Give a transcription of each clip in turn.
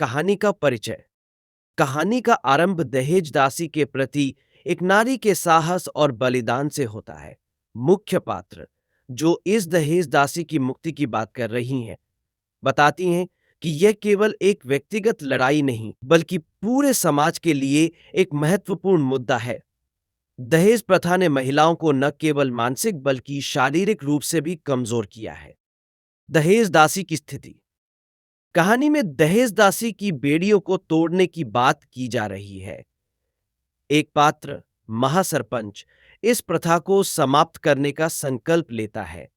कहानी का परिचय। कहानी का आरंभ दहेज दासी के प्रति एक नारी के साहस और बलिदान से होता है। मुख्य पात्र, जो इस दहेज दासी की मुक्ति की बात कर रही हैं, बताती हैं कि यह केवल एक व्यक्तिगत लड़ाई नहीं, बल्कि पूरे समाज के लिए एक महत्वपूर्ण मुद्दा है। दहेज प्रथा ने महिलाओं को न केवल मानसिक बल्कि शारीरिक रूप से भी कमजोर किया है। दहेज दासी की स्थिति। कहानी में दहेज दासी की बेड़ियों को तोड़ने की बात की जा रही है। एक पात्र, महासरपंच, इस प्रथा को समाप्त करने का संकल्प लेता है।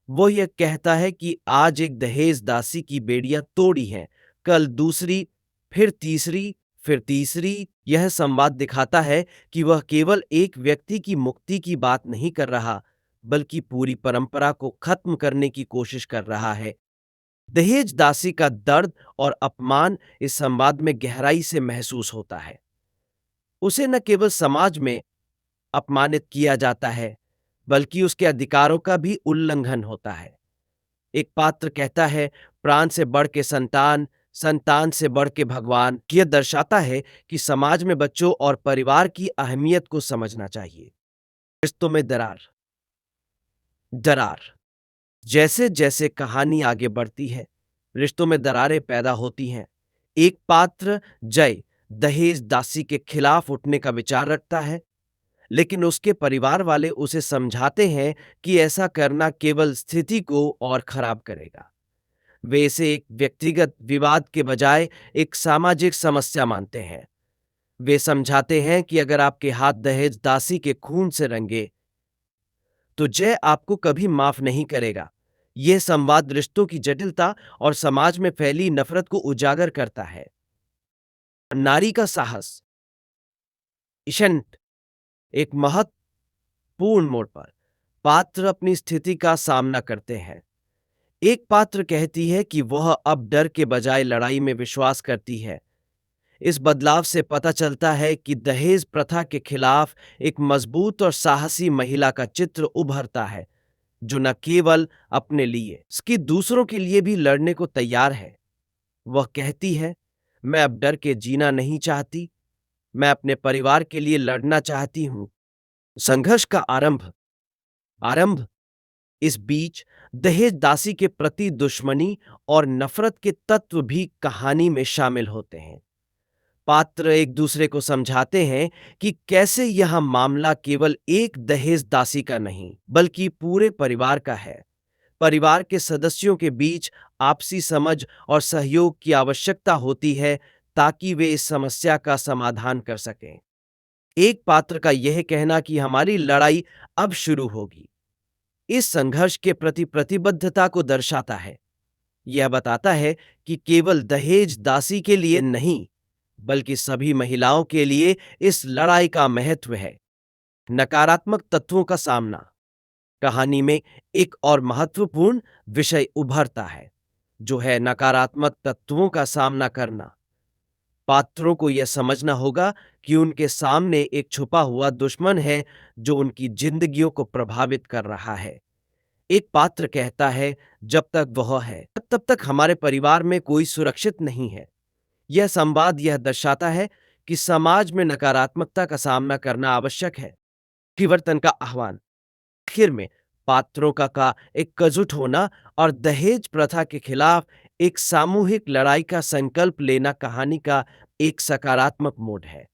वो यह कहता है कि आज एक दहेज दासी की बेड़ियां तोड़ी हैं, कल दूसरी, फिर तीसरी, फिर तीसरी। यह संवाद दिखाता है कि वह केवल एक व्यक्ति की मुक्ति की बात नहीं कर रहा, बल्कि पूरी परंपरा को खत्म करने की कोशिश कर रहा है। दहेज दासी का दर्द और अपमान इस संवाद में गहराई से महसूस होता है। उसे न केवल समाज में अपमानित किया जाता है, बल्कि उसके अधिकारों का भी उल्लंघन होता है। एक पात्र कहता है, प्राण से बढ़ के संतान, संतान से बढ़ के भगवान। यह दर्शाता है कि समाज में बच्चों और परिवार की अहमियत को समझना चाहिए। रिश्तों में दरार। जैसे जैसे कहानी आगे बढ़ती है, रिश्तों में दरारें पैदा होती हैं। एक पात्र, जय, दहेज दासी के खिलाफ उठने का विचार रखता है, लेकिन उसके परिवार वाले उसे समझाते हैं कि ऐसा करना केवल स्थिति को और खराब करेगा। वे इसे एक व्यक्तिगत विवाद के बजाय एक सामाजिक समस्या मानते हैं। वे समझाते हैं कि अगर आपके हाथ दहेज दासी के खून से रंगे, तो जय आपको कभी माफ नहीं करेगा। यह संवाद रिश्तों की जटिलता और समाज में फैली नफरत को उजागर करता है। नारी का साहस। इशंट। एक महत्वपूर्ण मोड़ पर पात्र अपनी स्थिति का सामना करते हैं। एक पात्र कहती है कि वह अब डर के बजाय लड़ाई में विश्वास करती है। इस बदलाव से पता चलता है कि दहेज प्रथा के खिलाफ एक मजबूत और साहसी महिला का चित्र उभरता है, जो न केवल अपने लिए, बल्कि दूसरों के लिए भी लड़ने को तैयार है। वह कहती है, मैं अब डर के जीना नहीं चाहती, मैं अपने परिवार के लिए लड़ना चाहती हूं। संघर्ष का आरंभ। इस बीच दहेज दासी के प्रति दुश्मनी और नफरत के तत्व भी कहानी में शामिल होते हैं। पात्र एक दूसरे को समझाते हैं कि कैसे यह मामला केवल एक दहेज दासी का नहीं, बल्कि पूरे परिवार का है। परिवार के सदस्यों के बीच आपसी समझ और सहयोग की आवश्यकता होती है, ताकि वे इस समस्या का समाधान कर सकें। एक पात्र का यह कहना कि हमारी लड़ाई अब शुरू होगी, इस संघर्ष के प्रति प्रतिबद्धता को दर्शाता है। यह बताता है कि केवल दहेज दासी के लिए नहीं, बल्कि सभी महिलाओं के लिए इस लड़ाई का महत्व है। नकारात्मक तत्वों का सामना। कहानी में एक और महत्वपूर्ण विषय उभरता है, जो है नकारात्मक तत्वों का सामना करना। पात्रों को यह समझना होगा कि उनके सामने एक छुपा हुआ दुश्मन है, जो उनकी जिंदगियों को प्रभावित कर रहा है। एक पात्र कहता है, जब तक वह है, तब तक हमारे परिवार में कोई सुरक्षित नहीं है। यह संवाद यह दर्शाता है कि समाज में नकारात्मकता का सामना करना आवश्यक है। परिवर्तन का आह्वान। आखिर में पात्रों का एकजुट होना और दहेज प्रथा के खिलाफ एक सामूहिक लड़ाई का संकल्प लेना कहानी का एक सकारात्मक मोड़ है।